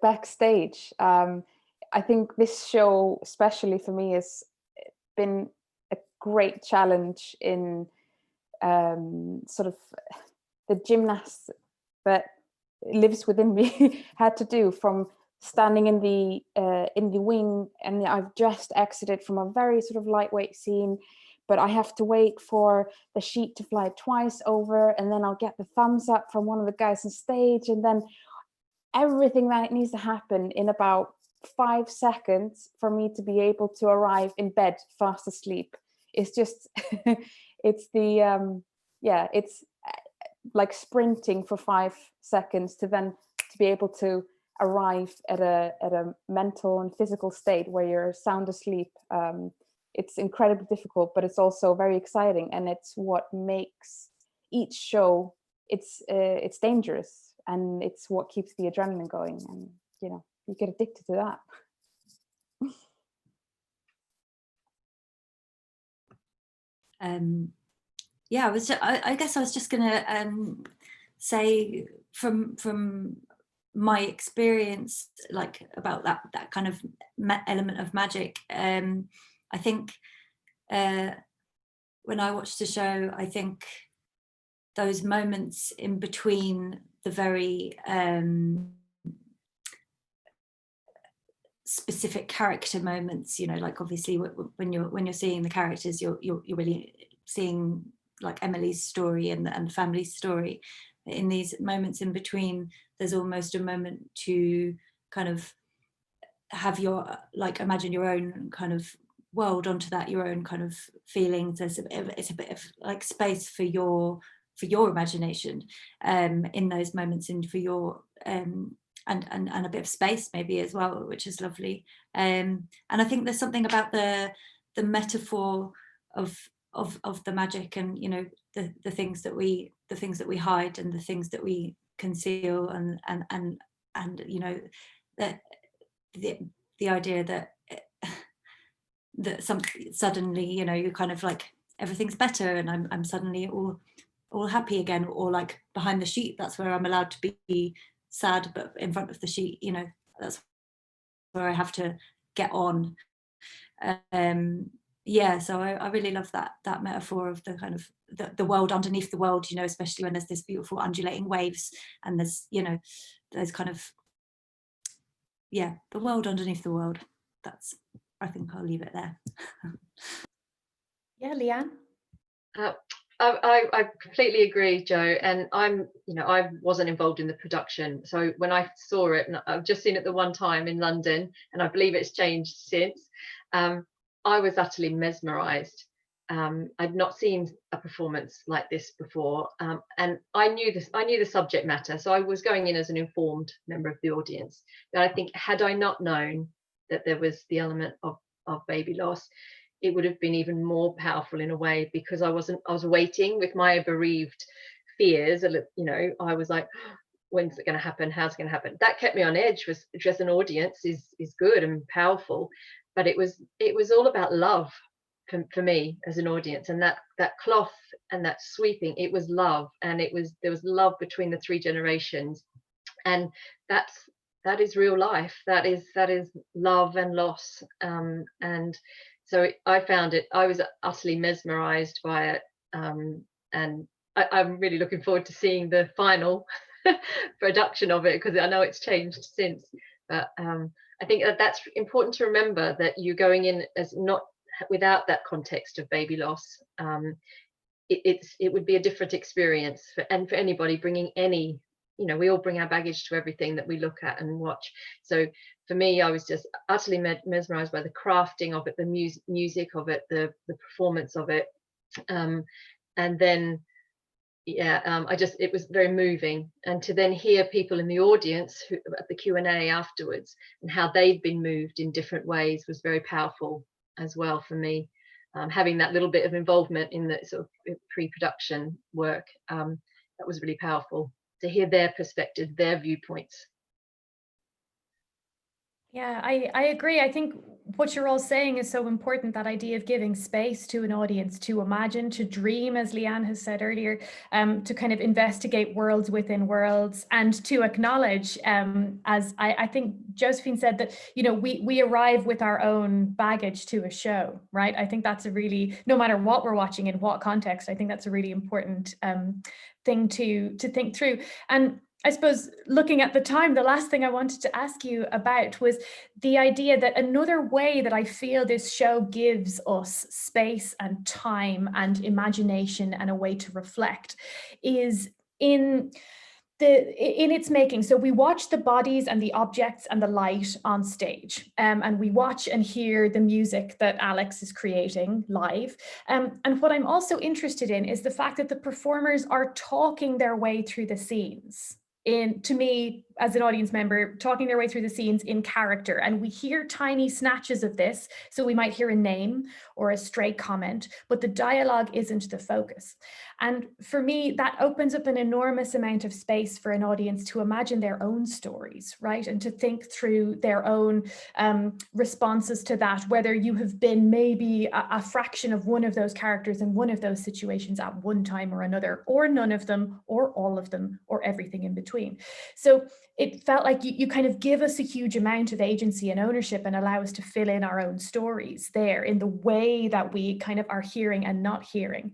backstage. I think this show, especially for me, has been a great challenge in sort of the gymnast that lives within me had to do, from standing in the wing, and I've just exited from a very sort of lightweight scene, but I have to wait for the sheet to fly twice over, and then I'll get the thumbs up from one of the guys on stage, and then everything that needs to happen in about 5 seconds for me to be able to arrive in bed fast asleep. It's just, it's the, yeah, it's like sprinting for 5 seconds to then to be able to arrive at a mental and physical state where you're sound asleep. It's incredibly difficult, but it's also very exciting, and it's what makes each show, it's dangerous, and it's what keeps the adrenaline going, and you know, you get addicted to that. Yeah, I guess I was just gonna say from my experience, like about that kind of element of magic. I think when I watched the show, I think those moments in between the very specific character moments, you know, like obviously when you're seeing the characters, you're really seeing like Emily's story and the family's story. In these moments in between, there's almost a moment to kind of have your, like, imagine your own kind of world onto that, your own kind of feelings. There's it's a bit of like space for your imagination in those moments, and for your and a bit of space maybe as well, which is lovely. And I think there's something about the metaphor of the magic, and you know, the things that we hide and the things that we conceal, and you know, that the idea that suddenly, you know, you're kind of like, everything's better, and I'm suddenly all happy again, or like behind the sheet, that's where I'm allowed to be sad, but in front of the sheet, you know, that's where I have to get on. Yeah, so I really love that metaphor of the kind of the world underneath the world, you know, especially when there's this beautiful undulating waves, and there's, you know, there's kind of, yeah, the world underneath the world. That's, I think I'll leave it there. Yeah, Leanne? I completely agree, Joe. And I wasn't involved in the production. So when I saw it, and I've just seen it the one time in London, and I believe it's changed since, I was utterly mesmerized. I'd not seen a performance like this before. And I knew the subject matter. So I was going in as an informed member of the audience. But I think, had I not known that there was the element of baby loss, it would have been even more powerful in a way, because I was waiting with my bereaved fears. You know, I was like, when's it going to happen? How's it going to happen? That kept me on edge. Was just an audience is good and powerful, but it was all about love for me as an audience. And that cloth and that sweeping, it was love, and there was love between the three generations, and that is real life. That is love and loss. And so I found it, I was utterly mesmerized by it. And I'm really looking forward to seeing the final production of it, because I know it's changed since. But I think that's important to remember, that you're going in as not without that context of baby loss. It would be a different experience for anybody bringing any, you know, we all bring our baggage to everything that we look at and watch. So for me, I was just utterly mesmerized by the crafting of it, the music of it, the performance of it. And then, yeah, it was very moving. And to then hear people in the audience at the Q&A afterwards, and how they'd been moved in different ways, was very powerful as well for me. Having that little bit of involvement in the sort of pre-production work, that was really powerful to hear their perspective, their viewpoints. Yeah, I agree. I think what you're all saying is so important, that idea of giving space to an audience to imagine, to dream, as Leanne has said earlier, to kind of investigate worlds within worlds, and to acknowledge, as I think Josephine said, that, you know, we arrive with our own baggage to a show, right? I think that's a really, no matter what we're watching, in what context, I think that's a really important thing to think through. And I suppose, looking at the time, the last thing I wanted to ask you about was the idea that another way that I feel this show gives us space and time and imagination and a way to reflect is in its making. So we watch the bodies and the objects and the light on stage, and we watch and hear the music that Alex is creating live. And what I'm also interested in is the fact that the performers are talking their way through the scenes. To me, as an audience member, talking their way through the scenes in character. And we hear tiny snatches of this. So we might hear a name or a stray comment, but the dialogue isn't the focus. And for me, that opens up an enormous amount of space for an audience to imagine their own stories, right? And to think through their own responses to that, whether you have been maybe a fraction of one of those characters in one of those situations at one time or another, or none of them, or all of them, or everything in between. So it felt like you kind of give us a huge amount of agency and ownership, and allow us to fill in our own stories there in the way that we kind of are hearing and not hearing,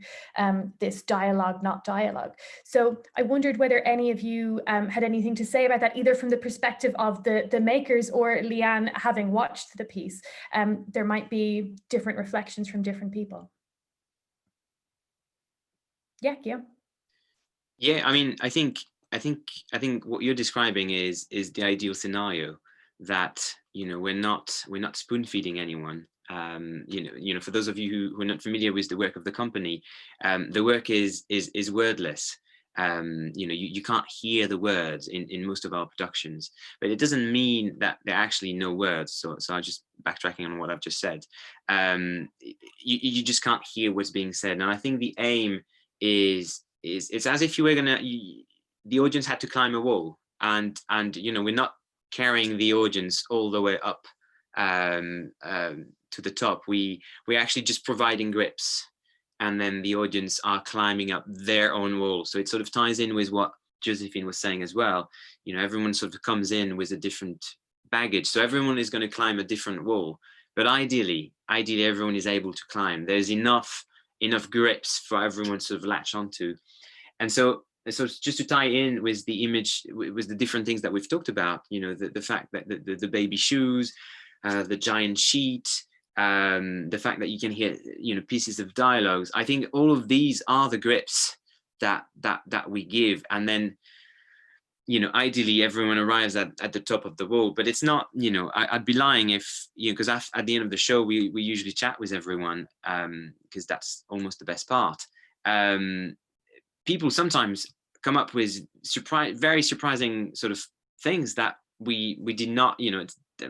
this dialogue, not dialogue. So I wondered whether any of you had anything to say about that, either from the perspective of the makers, or Leanne, having watched the piece. There might be different reflections from different people. Yeah. Yeah, I mean, I think what you're describing is the ideal scenario. that, we're not spoon feeding anyone. For those of you who are not familiar with the work of the company, the work is wordless. You can't hear the words in most of our productions, but it doesn't mean that there are actually no words. So I'm just backtracking on what I've just said. You just can't hear what's being said. And I think the aim is it's as if you were the audience had to climb a wall, and we're not carrying the audience all the way up to the top. We're actually just providing grips, and then the audience are climbing up their own wall. So it sort of ties in with what Josephine was saying as well. Everyone sort of comes in with a different baggage, so everyone is going to climb a different wall. But ideally everyone is able to climb. There's enough grips for everyone to sort of latch onto. And so just to tie in with the image, with the different things that we've talked about, the fact that the baby shoes, the giant sheet, the fact that you can hear, pieces of dialogues. I think all of these are the grips that we give. And then, ideally everyone arrives at the top of the wall, but it's not, I'd be lying if, because at the end of the show, we usually chat with everyone, because that's almost the best part. People sometimes come up with very surprising sort of things that we did not,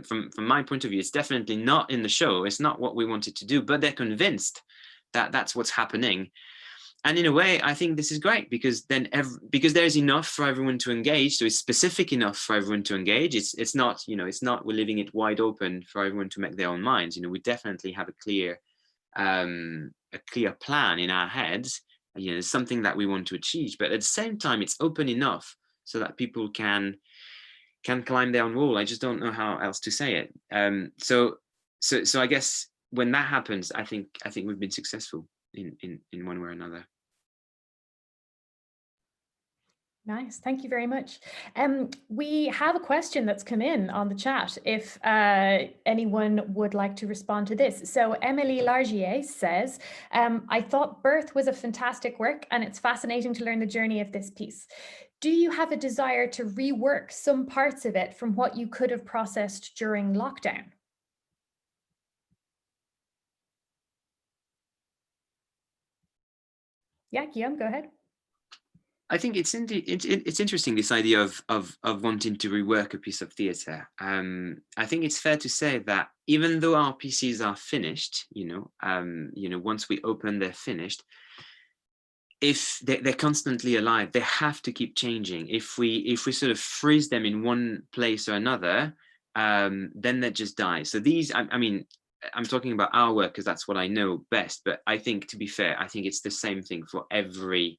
from my point of view, it's definitely not in the show. It's not what we wanted to do, but they're convinced that that's what's happening. And in a way, I think this is great, because then because there's enough for everyone to engage. So it's specific enough for everyone to engage. It's not, we're leaving it wide open for everyone to make their own minds. We definitely have a clear plan in our heads. It's something that we want to achieve, but at the same time, it's open enough so that people can climb their own wall. I just don't know how else to say it. So I guess when that happens, I think we've been successful in one way or another. Nice, thank you very much. We have a question that's come in on the chat, if anyone would like to respond to this. So Emily Largier says, I thought Birth was a fantastic work, and it's fascinating to learn the journey of this piece. Do you have a desire to rework some parts of it from what you could have processed during lockdown? Yeah, Guillaume, go ahead. I think it's interesting, this idea of wanting to rework a piece of theatre. I think it's fair to say that even though our pieces are finished, once we open, they're finished. If they're constantly alive, they have to keep changing. If we sort of freeze them in one place or another, then they just die. So these, I mean, I'm talking about our work because that's what I know best. But I think, to be fair, I think it's the same thing for every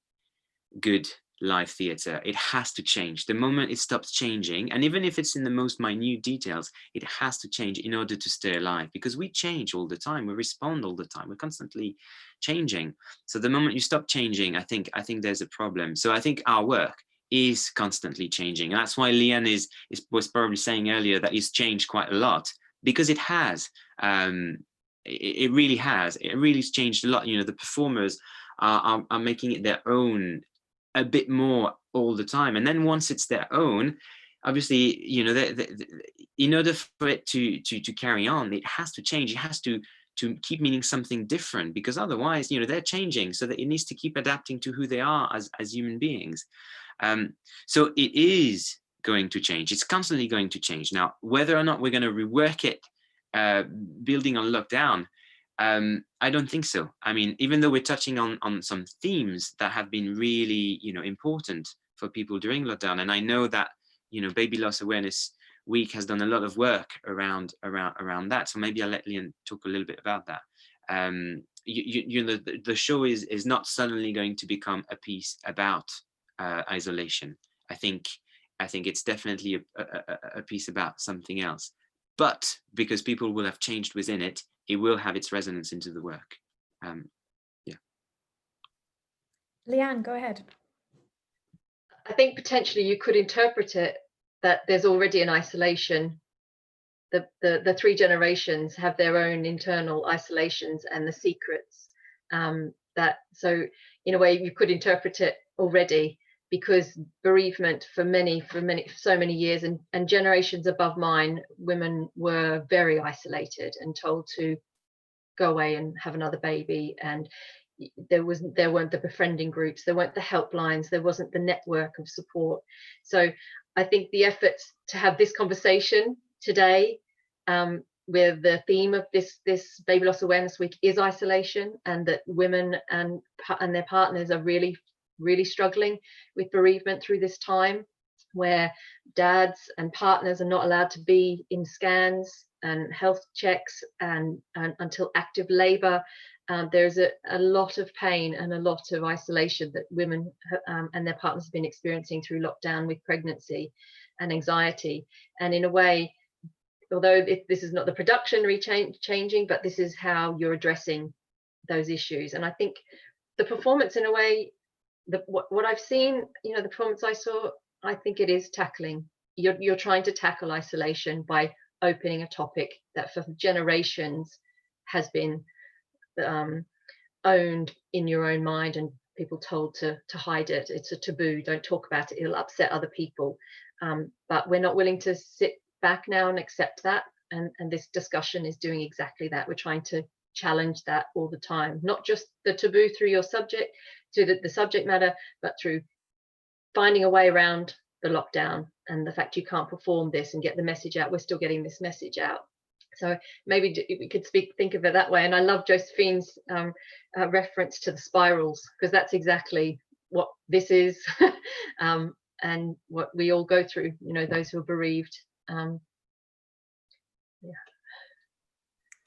good live theatre. It has to change. The moment it stops changing, and even if it's in the most minute details, it has to change in order to stay alive, because we change all the time, we respond all the time, we're constantly changing. So the moment you stop changing, I think there's a problem. So I think our work is constantly changing, and that's why Leanne was probably saying earlier that it's changed quite a lot, because it has. It really has. It really has changed a lot. The performers are making it their own a bit more all the time, and then once it's their own, obviously, in order for it to carry on, it has to change. It has to keep meaning something different, because otherwise, they're changing, so that it needs to keep adapting to who they are as human beings. So it is going to change. It's constantly going to change. Now, whether or not we're going to rework it, building on lockdown, I don't think so. I mean, even though we're touching on some themes that have been really, important for people during lockdown, and I know that, Baby Loss Awareness Week has done a lot of work around that. So maybe I'll let Leanne talk a little bit about that. The show is not suddenly going to become a piece about isolation. I think it's definitely a piece about something else. But because people will have changed within it, it will have its resonance into the work. Yeah. Leanne, go ahead. I think potentially you could interpret it that there's already an isolation. The three generations have their own internal isolations and the secrets. So in a way you could interpret it already because bereavement for so many years and generations above mine, women were very isolated and told to go away and have another baby, and there weren't the befriending groups, there weren't the helplines, there wasn't the network of support. So I think the efforts to have this conversation today, where the theme of this Baby Loss Awareness Week is isolation, and that women and their partners are really struggling with bereavement through this time, where dads and partners are not allowed to be in scans and health checks and until active labor. There's a lot of pain and a lot of isolation that women and their partners have been experiencing through lockdown with pregnancy and anxiety. And in a way, although this is not the production changing, but this is how you're addressing those issues. And I think the performance, in a way, what I've seen, the performance I saw, I think it is tackling. You're trying to tackle isolation by opening a topic that for generations has been owned in your own mind, and people told to hide it. It's a taboo. Don't talk about it. It'll upset other people. But we're not willing to sit back now and accept that. And this discussion is doing exactly that. We're trying to challenge that all the time, not just the taboo through your subject, to the subject matter, but through finding a way around the lockdown and the fact you can't perform this and get the message out. We're still getting this message out. So maybe we could think of it that way. And I love Josephine's reference to the spirals, because that's exactly what this is and what we all go through, those who are bereaved. Yeah.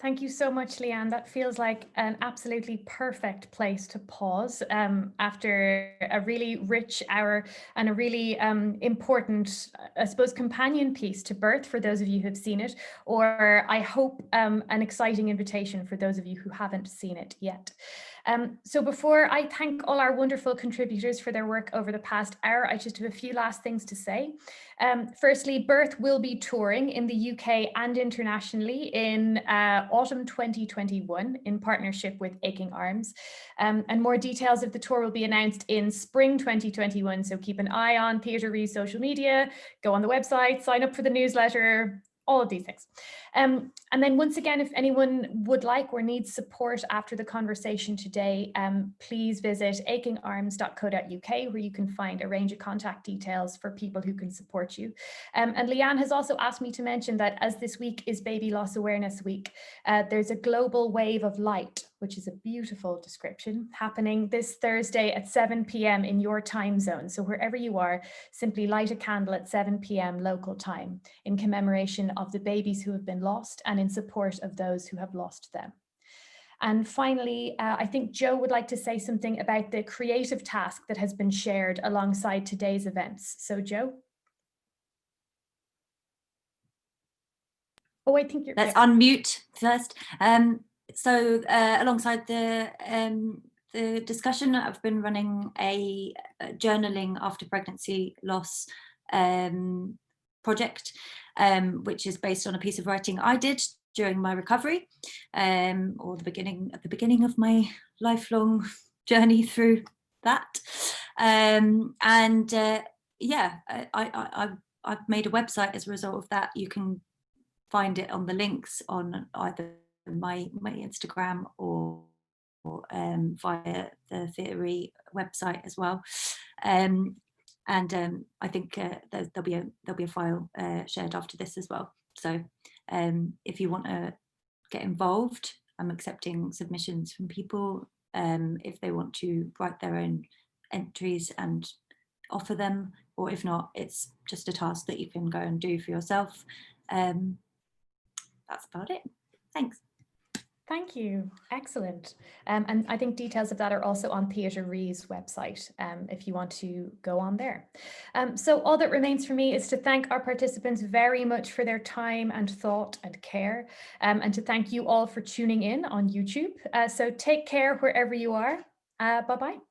Thank you so much, Leanne. That feels like an absolutely perfect place to pause after a really rich hour and a really important, I suppose, companion piece to birth for those of you who have seen it, or I hope an exciting invitation for those of you who haven't seen it yet. So before I thank all our wonderful contributors for their work over the past hour, I just have a few last things to say. Firstly, Birth will be touring in the UK and internationally in autumn 2021 in partnership with Aching Arms. And more details of the tour will be announced in spring 2021. So keep an eye on Theatre Re's social media, go on the website, sign up for the newsletter, all of these things. And then once again, if anyone would like or needs support after the conversation today, please visit achingarms.co.uk, where you can find a range of contact details for people who can support you. And Leanne has also asked me to mention that as this week is Baby Loss Awareness Week, there's a global wave of light, which is a beautiful description, happening this Thursday at 7 p.m. in your time zone. So wherever you are, simply light a candle at 7 p.m. local time in commemoration of the babies who have been lost and in support of those who have lost them. And finally, I think Joe would like to say something about the creative task that has been shared alongside today's events. So Joe? Oh, I think you're— Let's unmute first. So alongside the discussion, I've been running a journaling after pregnancy loss project, which is based on a piece of writing I did during my recovery, or at the beginning of my lifelong journey through that. Yeah, I've made a website as a result of that. You can find it on the links on either my Instagram or via the Theatre website as well. I think there'll be a file shared after this as well. So if you want to get involved, I'm accepting submissions from people if they want to write their own entries and offer them, or if not, it's just a task that you can go and do for yourself. That's about it. Thanks. Thank you. Excellent. And I think details of that are also on Theatre Re's website if you want to go on there. So all that remains for me is to thank our participants very much for their time and thought and care, and to thank you all for tuning in on YouTube. So take care wherever you are. Bye-bye.